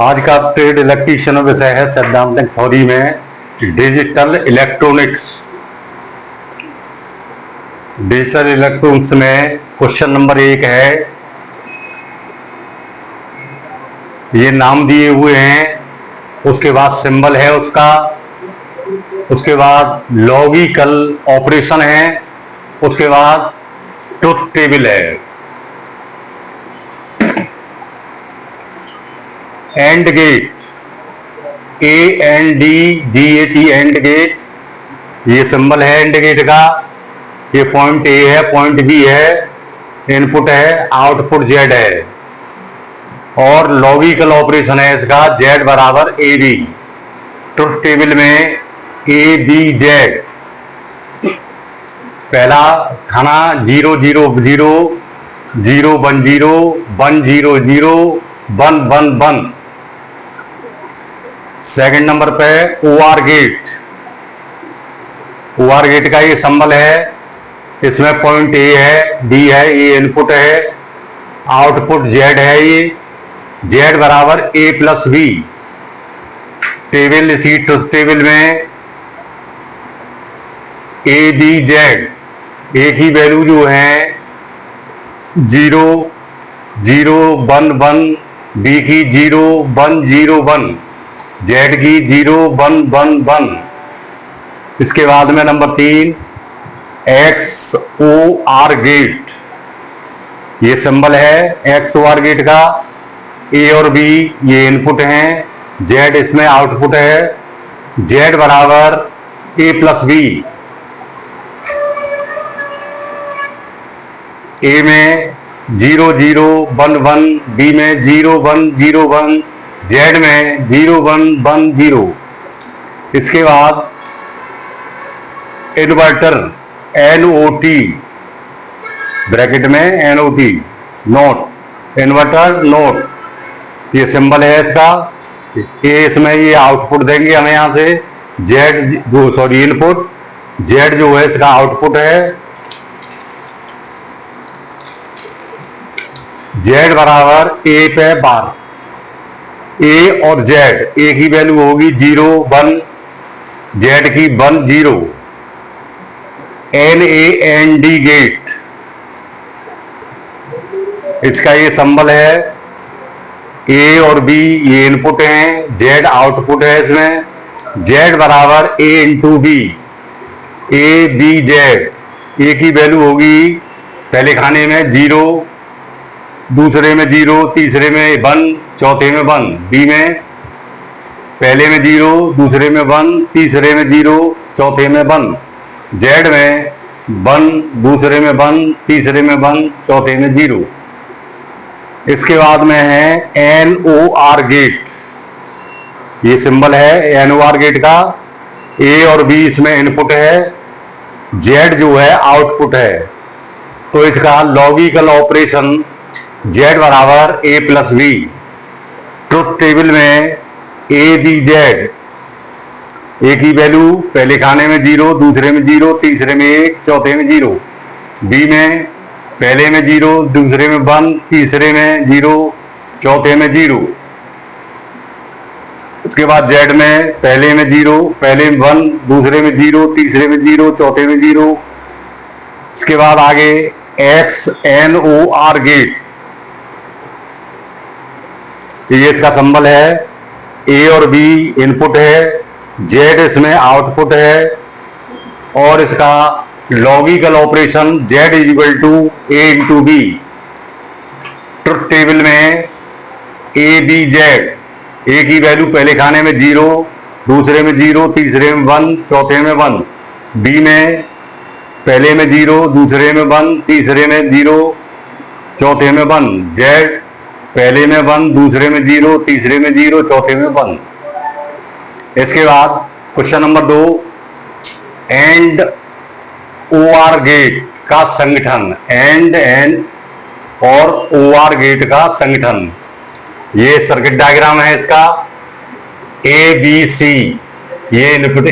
आज का trade electrician विषय है सैद्धांतिक थ्योरी में डिजिटल इलेक्ट्रॉनिक्स। डिजिटल इलेक्ट्रॉनिक्स में क्वेश्चन नंबर 1 है, ये नाम दिए हुए हैं, उसके बाद सिंबल है उसका, उसके बाद लॉजिकल ऑपरेशन है, उसके बाद ट्रुथ टेबल है। AND gate, ANDGAT AND gate, ये सिंबल है एंड गेट का। ये पॉइंट A है, पॉइंट B है, इनपुट है, आउटपुट Z है और लॉजिकल ऑपरेशन है इसका Z बराबर AB। ट्रुथ टेबल में ABZ, पहला खाना 0 0 0 0 1 0 1 0 0 1 1 1। सेकंड नंबर पे OR गेट, OR गेट का ये सिंबल है, इसमें पॉइंट A है, B है, ये इनपुट है, आउटपुट Z है, ये Z बराबर A प्लस B। टेबल, इसी ट्रुथ टेबल में ABZ, A की वैल्यू जो है 0 0 1 1, B की 0 1 0 1, Z की 0 1 1 1। इसके बाद में नंबर 3 XOR गेट, ये सिंबल है XOR गेट का। A और B ये इनपुट हैं, Z इसमें आउटपुट है, Z बराबर A प्लस B। A में 0 0 1 1, B में 0 1 0 1, Z में 0 1 1 0। इसके बाद इन्वर्टर NOT, ब्रैकेट में NOT, नोट, इन्वर्टर नोट, ये सिंबल है इसका। ये इसमें ये आउटपुट देंगे हमें यहाँ से, इनपुट, Z जो है इसका आउटपुट है, Z बराबर A पे बार। A और Z, A की वैल्यू होगी 0 1, Z की 1 0। NAND गेट, इसका ये सिंबल है, A और B ये इनपुट हैं, Z आउटपुट है इसमें, Z बराबर A into B। ABZ, A की वैल्यू होगी पहले खाने में 0, दूसरे में 0, तीसरे में 1, चौथे में 1। B में पहले में 0, दूसरे में 1, तीसरे में 0, चौथे में 1। Z में 1, दूसरे में 1, तीसरे में 1, चौथे में 0। इसके बाद में है NOR गेट, ये सिंबल है NOR गेट का। A और B इसमें इनपुट है, Z जो है आउटपुट है, तो इसका लॉजिकल ऑपरेशन Z बराबर A प्लस B। ट्रुथ टेबल में ABZ, A की वैल्यू पहले खाने में 0, दूसरे में 0, तीसरे में 1, चौथे में 0। B में पहले में 0, दूसरे में 1, तीसरे में 0, चौथे में 0। उसके बाद Z में पहले में 0, पहले में 1, दूसरे में 0, तीसरे में 0, चौथे में 0। इसके बाद आगे XNOR गेट, ये इसका सिंबल है, A और B इनपुट है, Z इसमें आउटपुट है और इसका logical operation Z is equal to A into B। ट्रुथ टेबल में ABZ, A की वैल्यू पहले खाने में 0, दूसरे में 0, तीसरे में 1, चौथे में 1। B में पहले में 0, दूसरे में 1, तीसरे में 0, चौथे में 1। Z पहले में 1, दूसरे में 0, तीसरे में 0, चौथे में 1। इसके बाद question number 2, AND OR gate का संगठन, एंड और OR गेट का संगठन। ये सर्किट डायग्राम है इसका, ABC, ये इनपुट,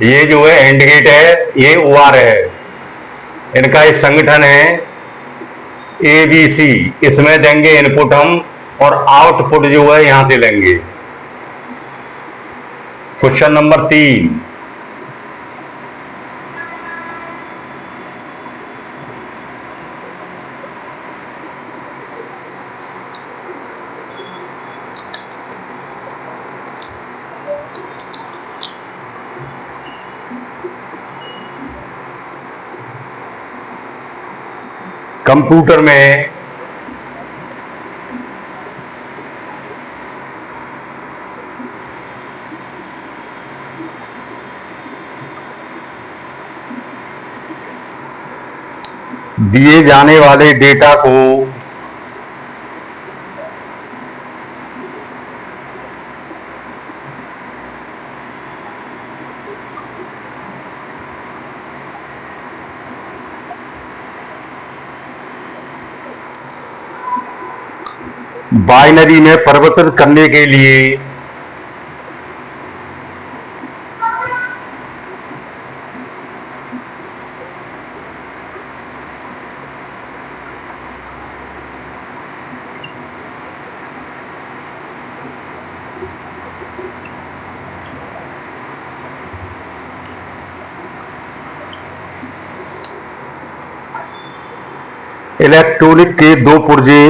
ये जो है एंड गेट है, ये OR है, इनका एक संगठन है ABC। इसमें देंगे इनपुट हम और आउटपुट जो है यहां से लेंगे। क्वेश्चन नंबर 3, कंप्यूटर में दिए जाने वाले डेटा को बाइनरी में परिवर्तित करने के लिए इलेक्ट्रॉनिक के दो पुर्जे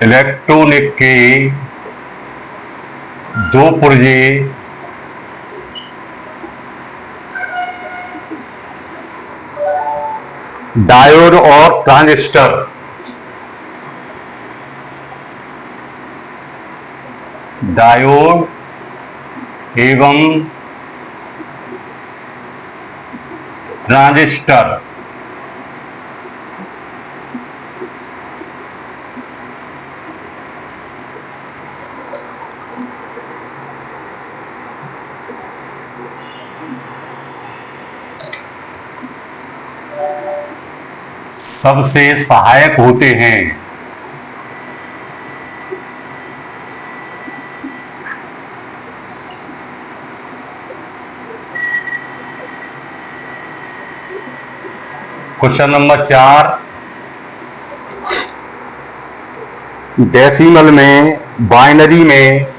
इलेक्ट्रॉनिक के दो पुर्जे डायोड और ट्रांजिस्टर डायोड एवं ट्रांजिस्टर सबसे सहायक होते हैं। क्वेश्चन नंबर 4, डेसिमल में बाइनरी में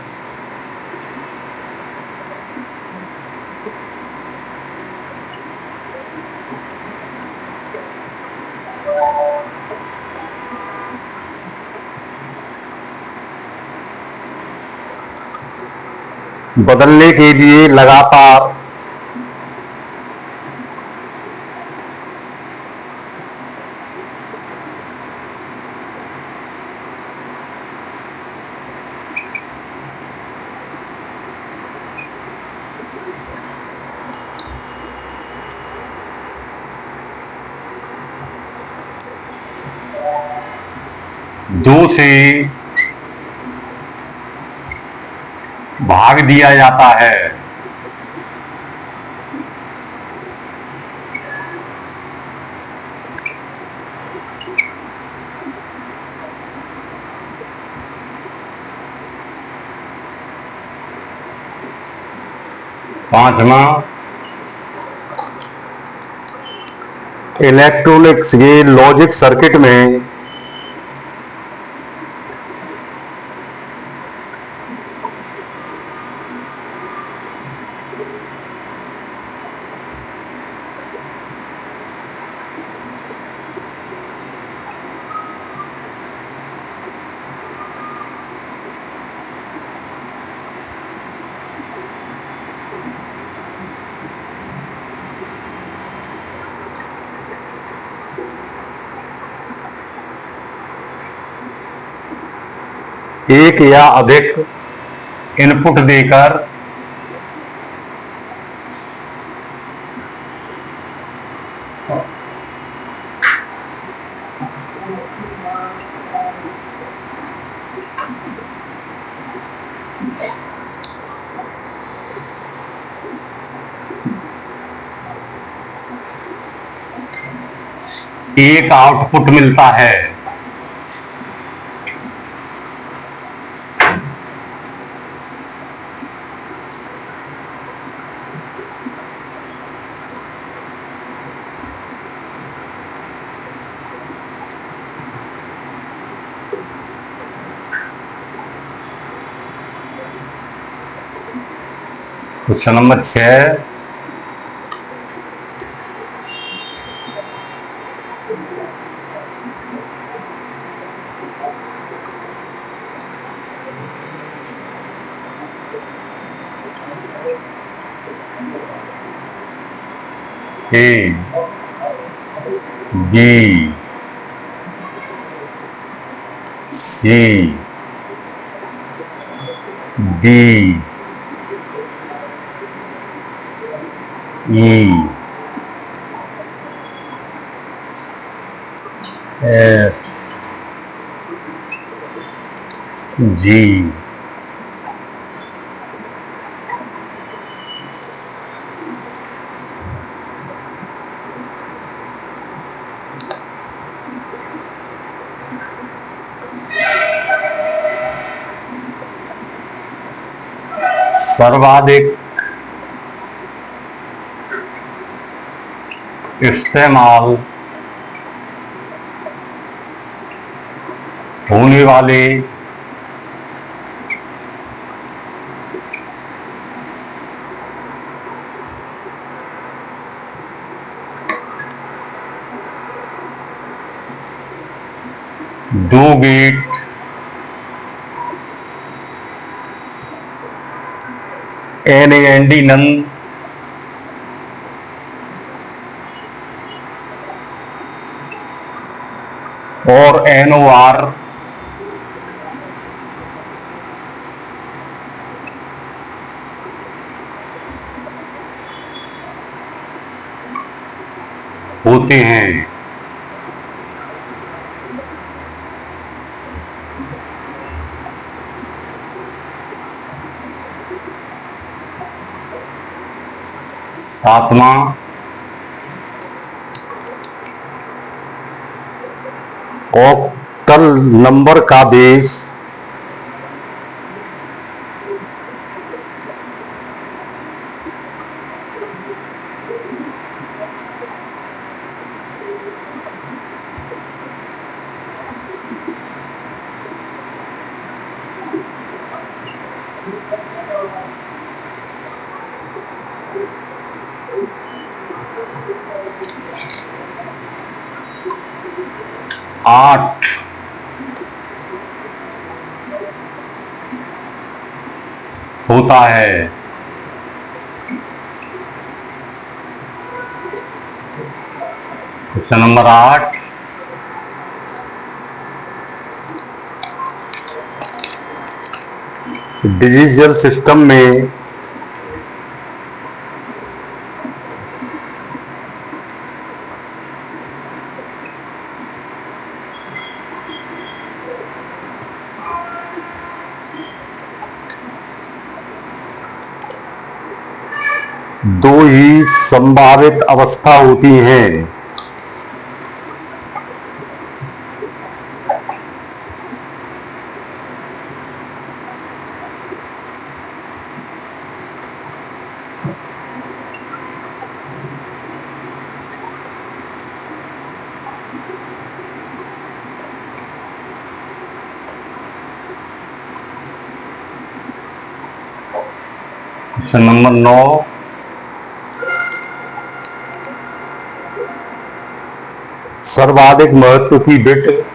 बदलने के लिए लगातार दो से भाग दिया जाता है। पांचवा, इलेक्ट्रॉनिक्स के लॉजिक सर्किट में एक या अधिक इनपुट देकर एक आउटपुट मिलता है। क्वेश्चन नंबर 6, ए, बी, सी, डी, ई, एफ, जी। सर्वाधिक इस्तेमाल होने वाले दो गेट NAND नन और NOR होते हैं। सातवां, ऑक्टल नंबर का बेस आठ होता है। क्वेश्चन नंबर 8, डिजिटल सिस्टम में दो ही संभावित अवस्था होती हैं। क्वेश्चन नंबर 9, सर्वाधिक महत्व की बिट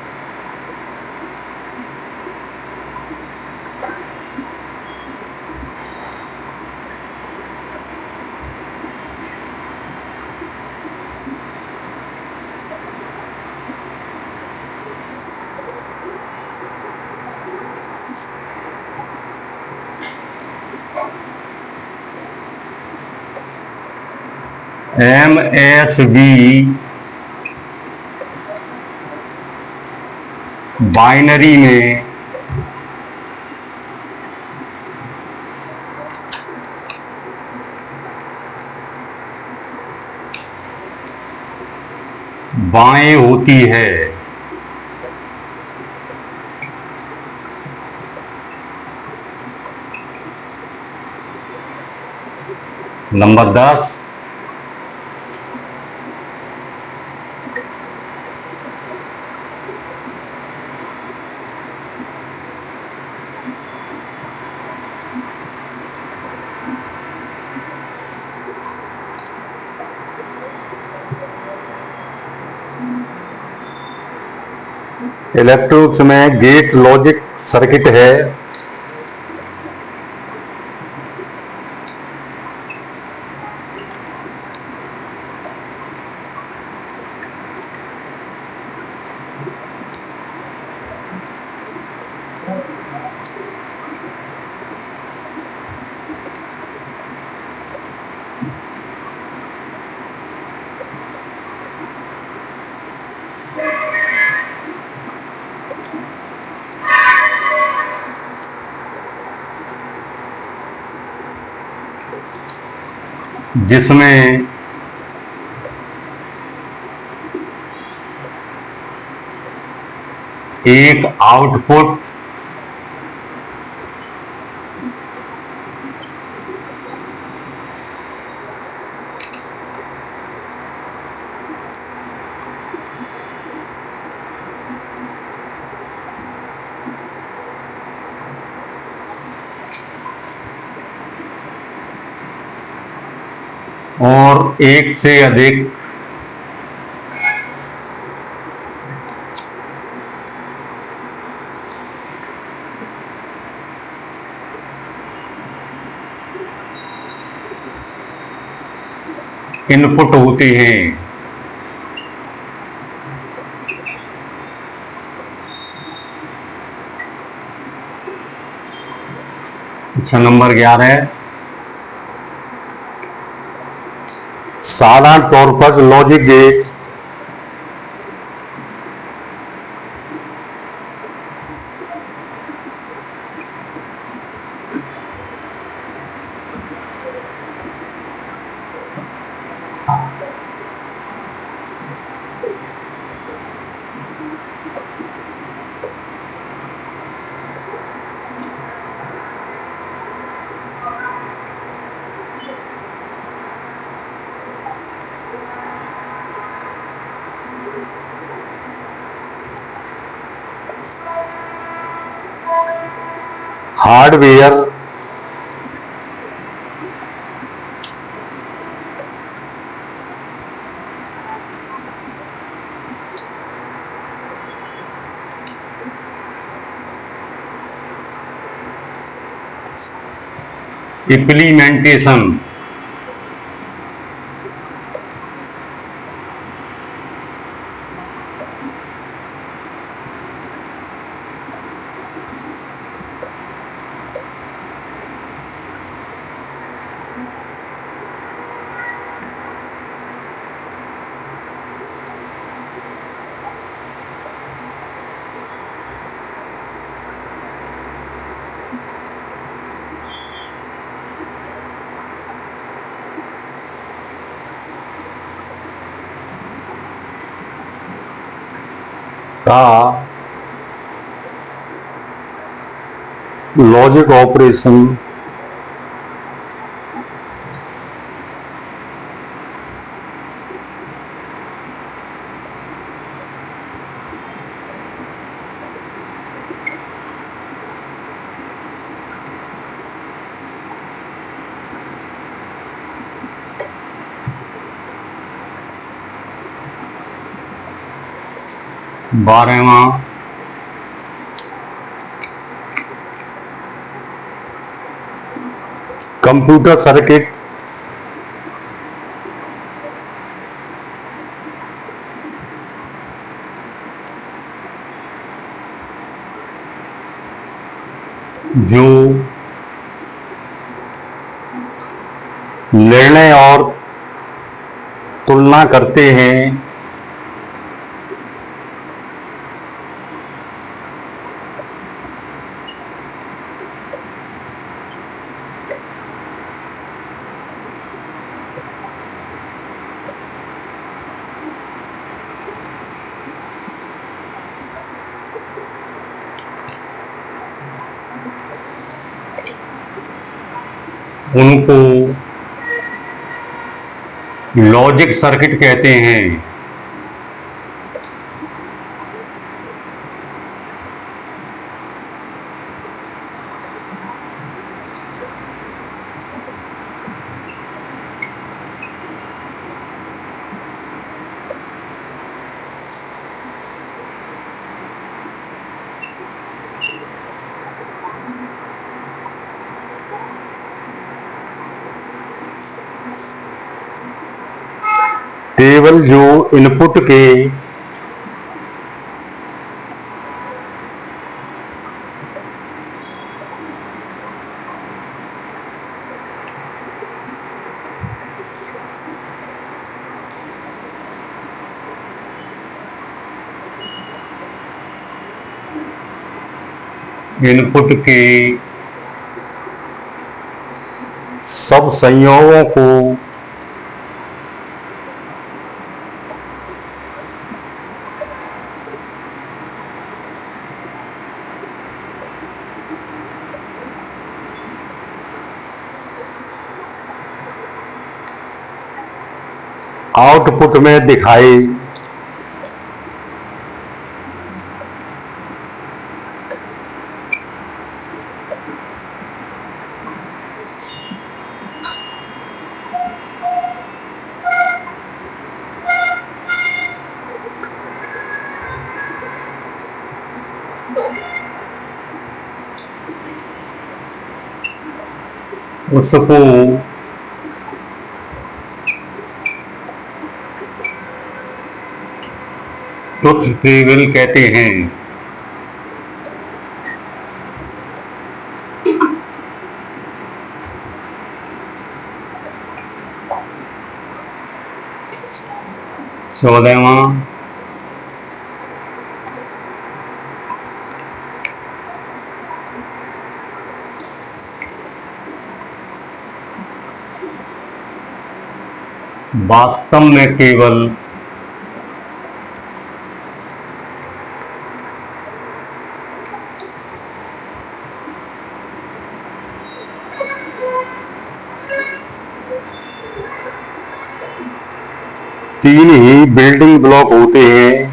MSB बाइनरी में बाएं होती है। नंबर 10, इलेक्ट्रॉनिक्स में गेट लॉजिक सर्किट है, जिसमें एक आउटपुट और एक से अधिक इनपुट होते हैं। अच्छा, नंबर 11 है, साधारण तौर पर लॉजिक गेट हार्डवेयर इम्प्लीमेंटेशन का लॉजिक ऑपरेशन बारहवां कंप्यूटर सर्किट जो निर्णय और तुलना करते हैं, उनको लॉजिक सर्किट कहते हैं। टेबल जो इनपुट के इनपुट के सब संयोगों को आउटपुट में दिखाई उसको ट्रुथ टेबल कहते हैं। चौदहवां, वास्तव में केवल तीन ही बिल्डिंग ब्लॉक होते हैं,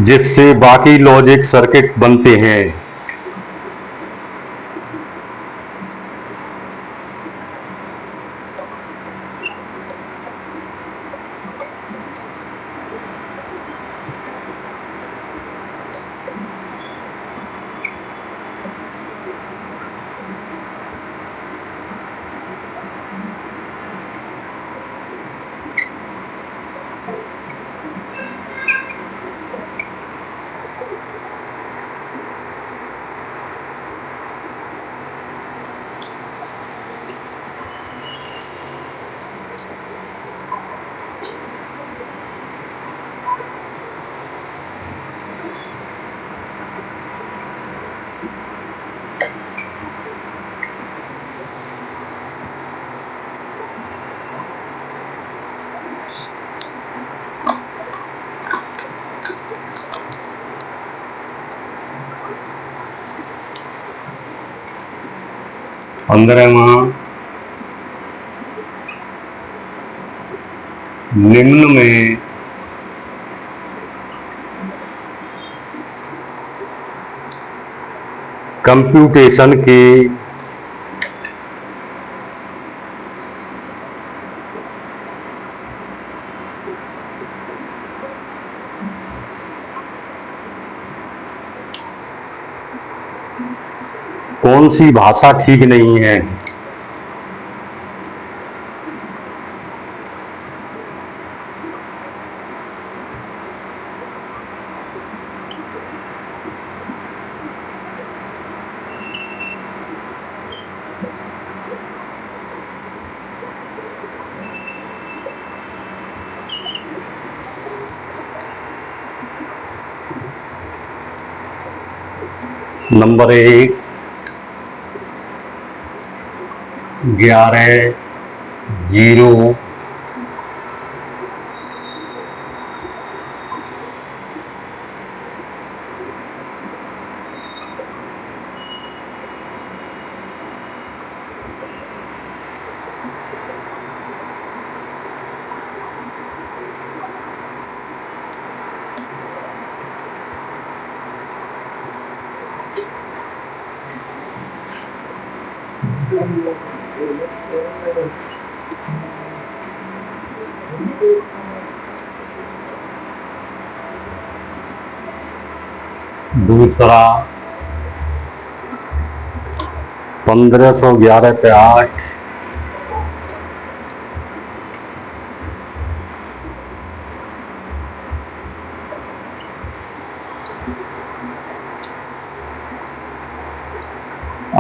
जिससे बाकी लॉजिक सर्किट बनते हैं। पंद्रहवां, निम्न में कंप्यूटेशन के कौन सी भाषा ठीक नहीं है। नंबर 1, 11, 0, दूसरा 1511 पे 8,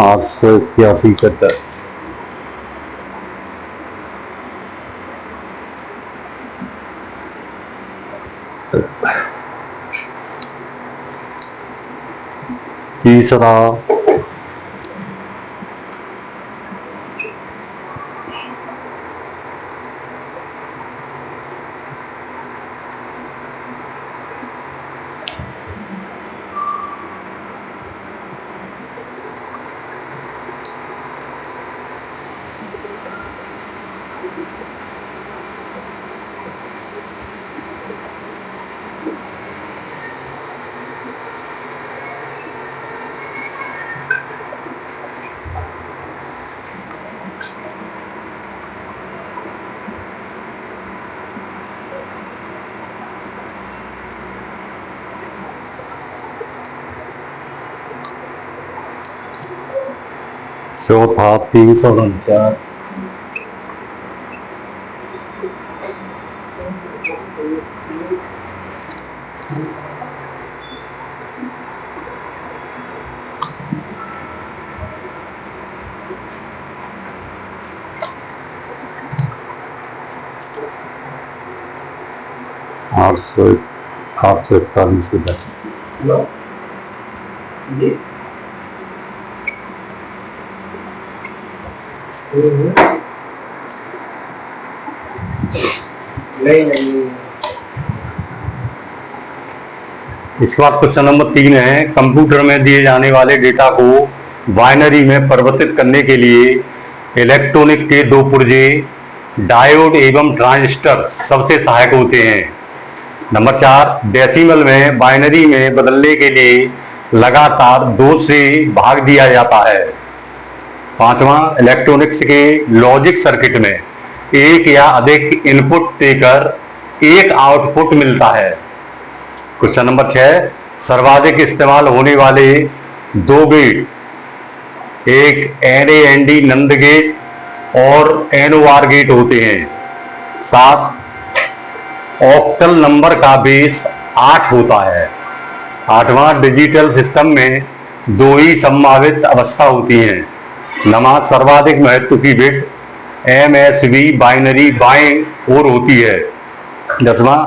आठ सौ इक्यासी पे 10, तीसरा चौथा 349, आठ सौ इकतालीस पे 10, नहीं। इसके बाद क्वेश्चन नंबर 3 है, कंप्यूटर में दिए जाने वाले डेटा को बाइनरी में परिवर्तित करने के लिए इलेक्ट्रॉनिक के दो पुर्जे डायोड एवं ट्रांजिस्टर सबसे सहायक होते हैं। नंबर 4, डेसिमल में बाइनरी में बदलने के लिए लगातार 2 से भाग दिया जाता है। 5वां, इलेक्ट्रॉनिक्स के लॉजिक सर्किट में एक या अधिक इनपुट देकर एक आउटपुट मिलता है। क्वेश्चन नंबर 6, सर्वाधिक इस्तेमाल होने वाले 2 गेट, एक NAND नंद गेट और NOR गेट होते हैं। 7, ऑक्टल नंबर का बेस 8 होता है। 8वां, डिजिटल सिस्टम में 2 ही संभावित अवस्था होती हैं। 9वां, सर्वाधिक महत्व की बिट MSB बाइनरी बाएं ओर होती है। 10वां,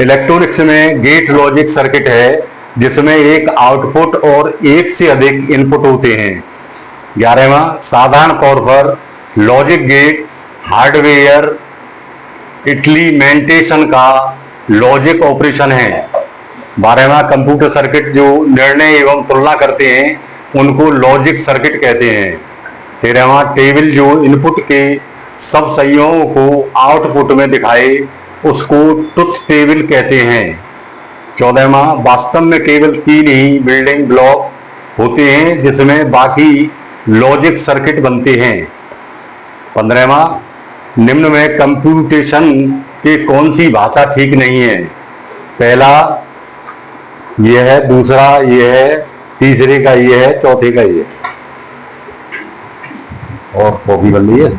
इलेक्ट्रॉनिक्स में गेट लॉजिक सर्किट है जिसमें एक आउटपुट और एक से अधिक इनपुट होते हैं। 11वां, साधारण तौर पर लॉजिक गेट हार्डवेयर इम्प्लीमेंटेशन का लॉजिक ऑपरेशन है। 12वां, कंप्यूटर सर्किट जो निर्णय एवं तुलना करते हैं उनको लॉजिक सर्किट कहते हैं। 13वां, टेबल जो इनपुट के सब संयोगों को आउटपुट में दिखाए उसको ट्रुथ टेबल कहते हैं। 14वां, वास्तव में केवल 3 ही बिल्डिंग ब्लॉक होते हैं जिसमें बाकी लॉजिक सर्किट बनते हैं। 15वां, निम्न में कंप्यूटेशन की कौन सी भाषा ठीक नहीं है? पहला यह है, दूसरा यह है, तीसरे का यह है, चौथे का यह है। और कॉपी कर ली है।